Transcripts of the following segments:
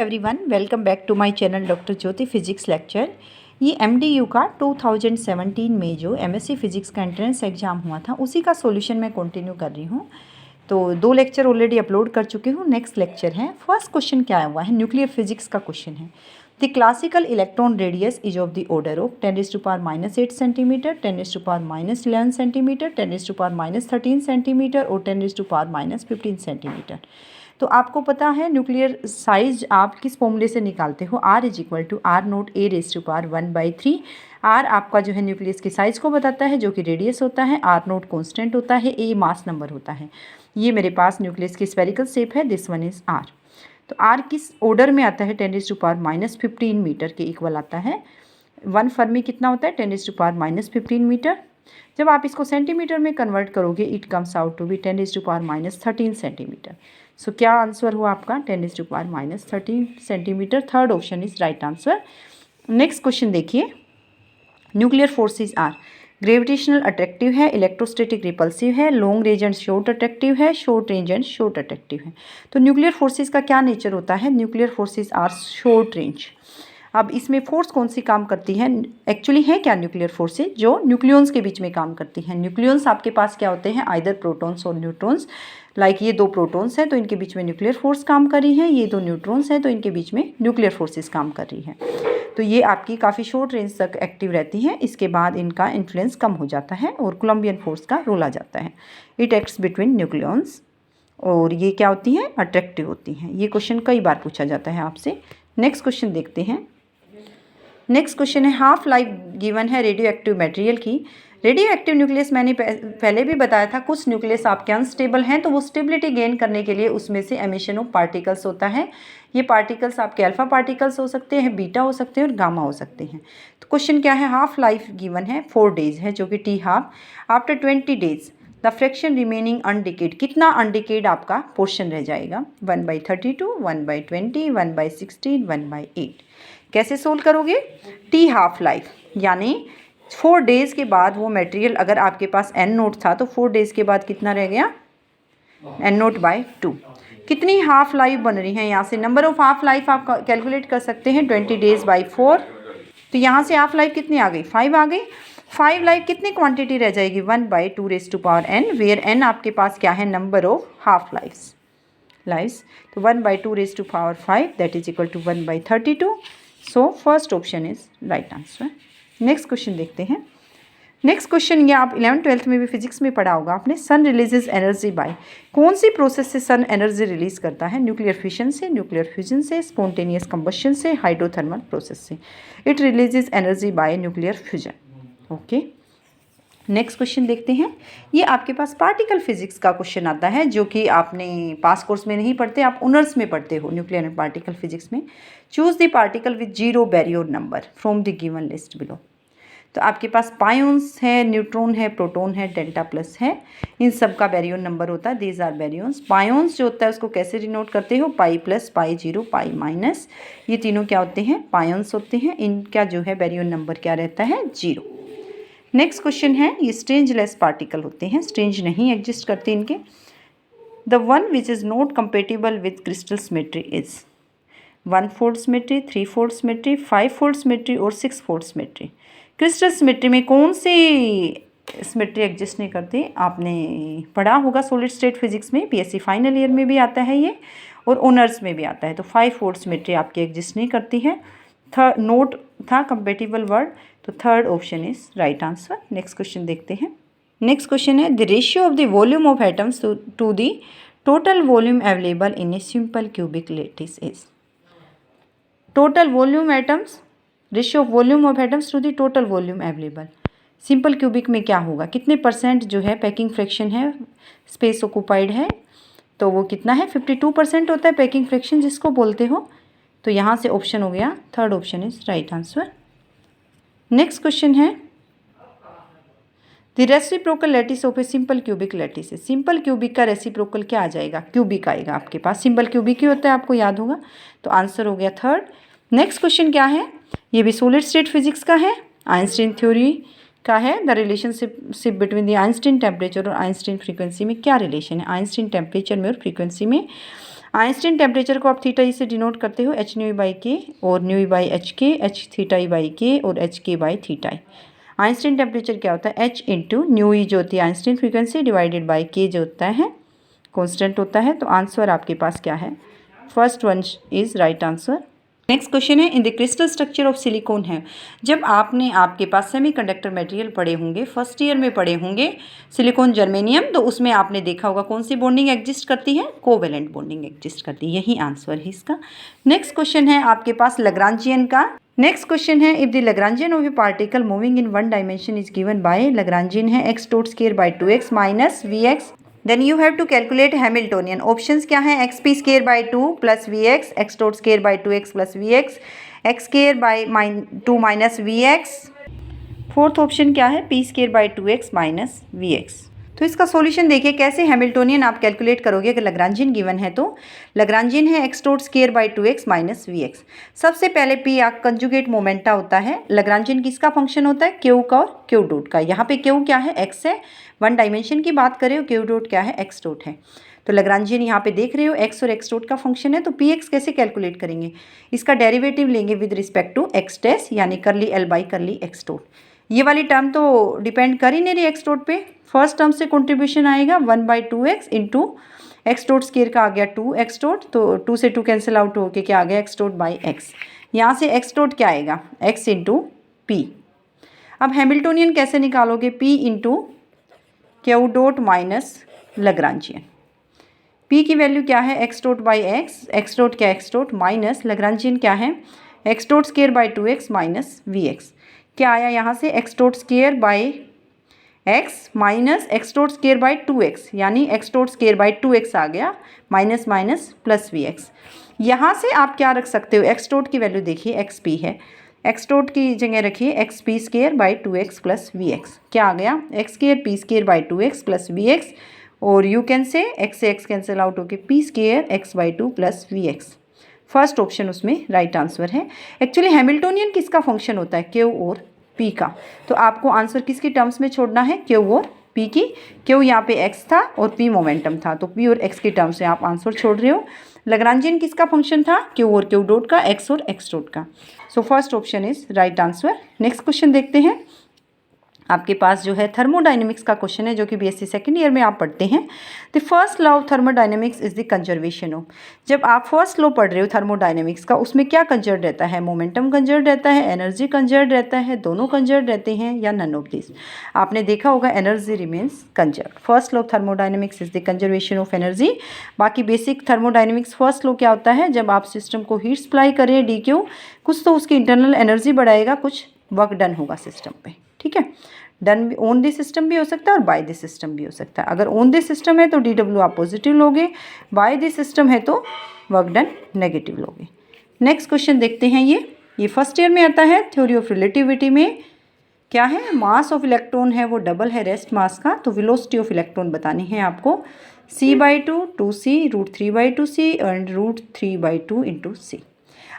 Everyone, welcome back to my channel doctor Jyoti physics lecture. ये MDU का 2017 में जो MSc फिजिक्स का एंट्रेंस एग्ज़ाम हुआ था उसी का सॉल्यूशन मैं कंटिन्यू कर रही हूँ। तो 2 लेक्चर ऑलरेडी अपलोड कर चुकी हूँ। नेक्स्ट लेक्चर है। फर्स्ट क्वेश्चन क्या हुआ है, न्यूक्लियर फिजिक्स का क्वेश्चन है। The classical electron radius is of the order of 10⁻⁻8 centimetre, 10⁻⁻11 centimetre, 10⁻⁻13 centimetre और 10⁻⁻15 सेंटीमीटर। तो आपको पता है न्यूक्लियर साइज आप किस फॉर्मूले से निकालते हो, R is equal to R0a⁻1/3। R आपका जो है न्यूक्लियस की साइज़ को बताता है, जो कि रेडियस होता है, R0 कांस्टेंट होता है, A मास नंबर होता है। ये मेरे पास न्यूक्लियस की स्फेरिकल शेप है, दिस वन इज़ R। तो R किस ऑर्डर में आता है, 10⁻⁻15 मीटर के इक्वल आता है। 1 फर्मी कितना होता है, 10⁻⁻15 मीटर। जब आप इसको सेंटीमीटर में कन्वर्ट करोगे, it comes out to be 10⁻⁻13 centimetre. So क्या आंसर हुआ आपका, 10⁻⁻13 centimetre. Third option is right answer. Next question देखिए, nuclear forces are gravitational attractive है, इलेक्ट्रोस्टैटिक रिपल्सिव है, long range and short attractive है, short range and short attractive है। तो nuclear forces का क्या नेचर होता है, nuclear forces are short range. अब इसमें फोर्स कौन सी काम करती है, एक्चुअली है क्या न्यूक्लियर फोर्सेस, जो न्यूक्लियॉन्स के बीच में काम करती हैं। न्यूक्लियॉन्स आपके पास क्या होते हैं, आइदर प्रोटॉन्स और न्यूट्रॉन्स। लाइक ये 2 प्रोटॉन्स हैं तो इनके बीच में न्यूक्लियर फोर्स काम कर रही है, ये 2 न्यूट्रॉन्स हैं तो इनके बीच में न्यूक्लियर फोर्सेस काम कर रही है। तो ये आपकी काफ़ी शॉर्ट रेंज तक एक्टिव रहती हैं, इसके बाद इनका इन्फ्लुएंस कम हो जाता है और कोलम्बियन फोर्स का रोल आ जाता है। इट एक्ट्स बिटवीन न्यूक्लियॉन्स और ये क्या होती हैं, अट्रैक्टिव होती हैं। ये क्वेश्चन कई बार पूछा जाता है आपसे। नेक्स्ट क्वेश्चन देखते हैं। नेक्स्ट क्वेश्चन है, हाफ लाइफ गिवन है रेडियो एक्टिव मटेरियल की। रेडियो एक्टिव न्यूक्लियस मैंने पहले भी बताया था, कुछ न्यूक्लियस आपके अनस्टेबल हैं तो वो स्टेबिलिटी गेन करने के लिए उसमें से एमिशन ऑफ पार्टिकल्स होता है। ये पार्टिकल्स आपके अल्फा पार्टिकल्स हो सकते हैं, बीटा हो सकते हैं और गामा हो सकते हैं। तो क्वेश्चन क्या है, हाफ लाइफ गिवन है 4 डेज है, जो कि T half. After 20 days the fraction remaining undecayed, कितना अनडिकेड आपका पोर्शन रह जाएगा, 1/32, 1/20, 1/16, 1/8। कैसे सोल्व करोगे, T हाफ लाइफ यानी 4 डेज़ के बाद वो मटेरियल, अगर आपके पास N0 था तो 4 डेज़ के बाद कितना रह गया, N0/2। कितनी हाफ लाइफ बन रही है, यहाँ से नंबर ऑफ हाफ लाइफ आप कैलकुलेट कर सकते हैं, 20 डेज़ बाई 4। तो यहाँ से हाफ लाइफ कितनी आ गई, 5 आ गई। 5 लाइफ कितनी क्वांटिटी रह जाएगी, 1/2⁻n, वेयर n आपके पास क्या है, नंबर ऑफ हाफ लाइफ्स। तो 1/2⁵, that is equal to 1/32। So first option is right answer. Next question देखते हैं। नेक्स्ट क्वेश्चन, ये आप 11th-12th में भी फिजिक्स में पढ़ा होगा आपने। सन रिलीजेज एनर्जी बाय, कौन सी प्रोसेस से सन एनर्जी रिलीज करता है, न्यूक्लियर फिशन से, न्यूक्लियर फ्यूजन से, स्पॉन्टेनियस कंबशन से, हाइड्रोथर्मल प्रोसेस से। It releases energy by nuclear fusion. Okay, next question देखते हैं। ये आपके पास पार्टिकल फिजिक्स का क्वेश्चन आता है, जो कि आपने पास कोर्स में नहीं पढ़ते, आप ऑनर्स में पढ़ते हो न्यूक्लियर एंड पार्टिकल फिजिक्स में। Choose the particle with 0 barrier number from the given list below. तो आपके पास पायोन्स है, न्यूट्रॉन है, प्रोटॉन है, डेल्टा प्लस है, इन सब का बैरियर नंबर होता है, दीज आर बैरियंस। पायोन्स जो होता है उसको कैसे डिनोट करते हो, π+, π0, π-, ये तीनों क्या होते हैं, पायोन्स होते हैं। इनका जो है बैरियर नंबर क्या रहता है, 0। नेक्स्ट क्वेश्चन है, ये स्ट्रेंजलेस पार्टिकल होते हैं, स्ट्रेंज नहीं एग्जिस्ट करते इनके। The one which is not compatible with crystal symmetry is 1-fold symmetry, 3-fold symmetry, 5-fold symmetry और 6-fold सिमेट्री। क्रिस्टल सिमेट्री में कौन सी सिमेट्री एग्जिस्ट नहीं करती, आपने पढ़ा होगा सॉलिड स्टेट फिजिक्स में, PSC फाइनल ईयर में भी आता है ये और ऑनर्स में भी आता है। तो 5-fold सिमेट्री आपकी एग्जिस्ट नहीं करती है। नोट था कंपेटिबल वर्ड, तो third option is right answer. Next question देखते हैं। नेक्स्ट क्वेश्चन है, the ratio of the volume of atoms to the total volume available in a simple cubic lattice is. Total volume atoms, ratio of volume of atoms to the total volume available simple cubic में क्या होगा, कितने % जो है packing fraction है, space occupied है, तो वो कितना है, 52% होता है पैकिंग फ्रैक्शन जिसको बोलते हो। तो यहाँ से ऑप्शन हो गया, third option is right answer. Next question है, the reciprocal lattice of a simple cubic lattice है। सिंपल क्यूबिक का रेसिप्रोकल क्या आ जाएगा, क्यूबिक आएगा आपके पास, सिंपल क्यूबिक ही होता है, आपको याद होगा। तो आंसर हो गया थर्ड। नेक्स्ट क्वेश्चन क्या है, ये भी सॉलिड स्टेट फिजिक्स का है, आइंस्टीन थ्योरी का है। The relationship between the Einstein temperature और आइंस्टीन फ्रीक्वेंसी में क्या रिलेशन है, आइंस्टीन टेम्परेचर में और फ्रीक्वेंसी में आइंस्टीन टेम्परेचर को आप थीटा ई से डिनोट करते हो एच न्यू ई बाई के, और न्यू ई बाई एच के, एच थीटा ई बाई के और एच के by theta E. Einstein temperature क्या होता है, एच इंटू न्यू ई जो होती है आइंस्टीन फ्रीक्वेंसी डिवाइडेड बाई के जो होता है कॉन्स्टेंट होता है। तो आंसर आपके पास क्या है, first one is right answer. Next question है, in the crystal structure of silicon है। जब आपके पास सेमीकंडक्टर मटेरियल पढ़े होंगे, फर्स्ट ईयर में पढ़े होंगे सिलिकॉन जर्मेनियम, तो उसमें आपने देखा होगा कौन सी बॉन्डिंग एग्जिस्ट करती है, कोवेलेंट बॉन्डिंग एग्जिस्ट करती है, यही आंसर है इसका। नेक्स्ट क्वेश्चन है आपके पास लैग्रांजियन का। नेक्स्ट क्वेश्चन है, if the Lagrangian of a particle moving in one dimension is given by, Lagrangian है x dot square by 2x minus vx, then you have to calculate Hamiltonian. Options क्या है, X P square by 2 plus V X, X dot square by 2x plus V X, X square by 2 minus V X. Fourth option क्या है, P square by 2x minus V X. तो इसका solution देखिए कैसे Hamiltonian आप calculate करोगे अगर Lagrangian given है तो। लैग्रांजियन है X dot square by 2x minus V X. सबसे पहले पी आप कंजुगेट मोमेंटा होता है, लैग्रांजियन किसका फंक्शन होता है, क्यू का और क्यू डॉट का। यहाँ पे क्यू क्या है, एक्स है, वन डायमेंशन की बात करें, और क्यू डॉट क्या है, एक्स डॉट है। तो लैग्रांजियन यहाँ पे देख रहे हो एक्स और एक्स डॉट का फंक्शन है, तो पी एक्स कैसे कैलकुलेट करेंगे, इसका डेरिवेटिव लेंगे with respect to X dash, यानी curly L by curly X dot. ये वाली टर्म तो डिपेंड कर ही नहीं रही एक्स डॉट पे, फर्स्ट टर्म से कंट्रीब्यूशन आएगा 1/2x into x dot square का आ गया 2x डॉट, तो 2 से 2 कैंसिल आउट होके क्या आ गया x डॉट बाई एक्स। यहाँ से x डॉट क्या आएगा, x इंटू पी। अब हैमिल्टोनियन कैसे निकालोगे, p into Q dot minus Lagrangian. p की वैल्यू क्या है, x dot by X, X dot क्या x डॉट माइनस लैग्रांजियन क्या है, x dot square by 2x minus vx। क्या आया यहाँ से, x dot square by X minus X dot square by 2x, यानी X dot square by 2x आ गया, minus minus plus V X. यहाँ से आप क्या रख सकते हो, एक्स डॉट की वैल्यू देखिए एक्स पी है, एक्स डॉट की जगह रखिए X P square by 2x plus V X. क्या आ गया, X square P square by 2x plus V X, और you can say X cancel out होके P square X by 2 plus V X. First option उसमें right answer है। Actually Hamiltonian किसका function होता है, क्यू और पी का। तो आपको आंसर किसकी टर्म्स में छोड़ना है, क्यू और पी की। क्यू यहाँ पे एक्स था और पी मोमेंटम था, तो पी और एक्स की टर्म्स में आप आंसर छोड़ रहे हो। लैग्रांजियन किसका फंक्शन था, क्यू और क्यू डॉट का, एक्स और एक्स डॉट का। सो first option is right answer. Next question देखते हैं, आपके पास जो है थर्मोडायनेमिक्स का क्वेश्चन है, जो कि बीएससी सेकंड ईयर में आप पढ़ते हैं। The first law of thermodynamics is the conservation of. जब आप फर्स्ट लॉ पढ़ रहे हो थर्मोडायनेमिक्स का, उसमें क्या कंजर्व रहता है, मोमेंटम कंजर्व रहता है, एनर्जी कंजर्व रहता है, दोनों कंजर्व रहते हैं, या नन ऑफ दिस। आपने देखा होगा energy remains conserve. First law of thermodynamics is the conservation of energy. बाकी बेसिक थर्मोडायनेमिक्स फर्स्ट लॉ क्या होता है, जब आप सिस्टम को हीट सप्लाई करें डी क्यू, कुछ तो उसकी इंटरनल एनर्जी बढ़ाएगा, कुछ वर्क डन होगा सिस्टम पे, ठीक है। डन ऑन द सिस्टम भी हो सकता है और बाय द सिस्टम भी हो सकता है। अगर ऑन द सिस्टम है तो डी डब्ल्यू आप पॉजिटिव लोगे, बाय द सिस्टम है तो वर्क डन नेगेटिव लोगे। नेक्स्ट क्वेश्चन देखते हैं, ये फर्स्ट ईयर में आता है। थ्योरी ऑफ रिलेटिविटी में क्या है, मास ऑफ इलेक्ट्रॉन है वो डबल है रेस्ट मास का, तो वेलोसिटी ऑफ इलेक्ट्रॉन बतानी है आपको। c/2 2c √3/2c and √3/2 into c।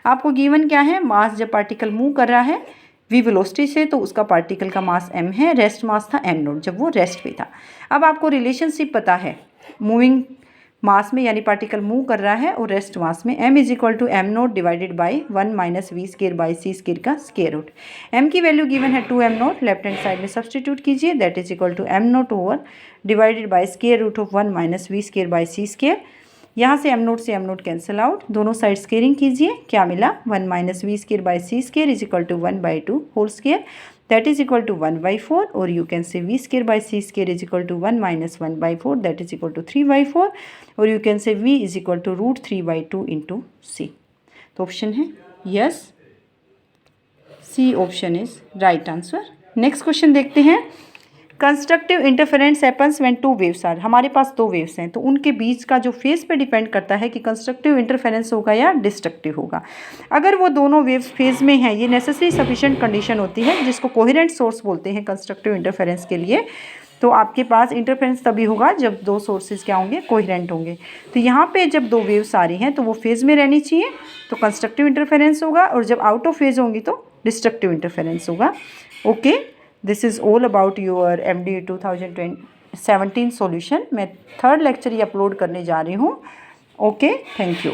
आपको गिवन क्या है, मास जब पार्टिकल मूव कर रहा है v वेलोसिटी से, तो उसका पार्टिकल का मास m है, रेस्ट मास था m0 जब वो रेस्ट पे था। अब आपको रिलेशनशिप पता है मूविंग मास में, यानी पार्टिकल मूव कर रहा है, और रेस्ट मास में m is equal to m0 divided by 1 minus V square by C square का स्केयर रूट। m की वैल्यू गिवन है 2m0, लेफ्ट हैंड साइड में सब्सटीट्यूट कीजिए, that is equal to m0 over divided by square root of 1 minus V square by C square. यहाँ से m0 से m0 cancel out, दोनों side squaring कीजिए, क्या मिला, 1 minus V square by C square is equal to 1/2 whole square, that is equal to 1/4, और you can say V square by C square is equal to 1 minus 1/4, that is equal to 3/4, और you can say V is equal to √3/2 into C. तो option है yes, C option is right answer. Next question देखते हैं, constructive interference happens when two waves are. हमारे पास दो waves हैं, तो उनके बीच का जो फेज पे डिपेंड करता है कि कंस्ट्रक्टिव इंटरफेरेंस होगा या डिस्ट्रक्टिव होगा। अगर वो दोनों वेव्स फेज में हैं, ये नेसेसरी सफिशिएंट कंडीशन होती है, जिसको कोहेरेंट सोर्स बोलते हैं कंस्ट्रक्टिव इंटरफेरेंस के लिए। तो आपके पास इंटरफेरेंस तभी होगा जब दो सोर्सेज क्या होंगे, कोहेरेंट होंगे। तो यहाँ पे जब दो वेव्स आ रही हैं तो वो फेज में रहनी चाहिए, तो कंस्ट्रक्टिव इंटरफेरेंस होगा, और जब आउट ऑफ फेज होंगी तो डिस्ट्रक्टिव इंटरफेरेंस होगा। Okay, this is all about your MD 2017 solution. मैं थर्ड लेक्चर ये अपलोड करने जा रही हूँ, ओके, थैंक यू।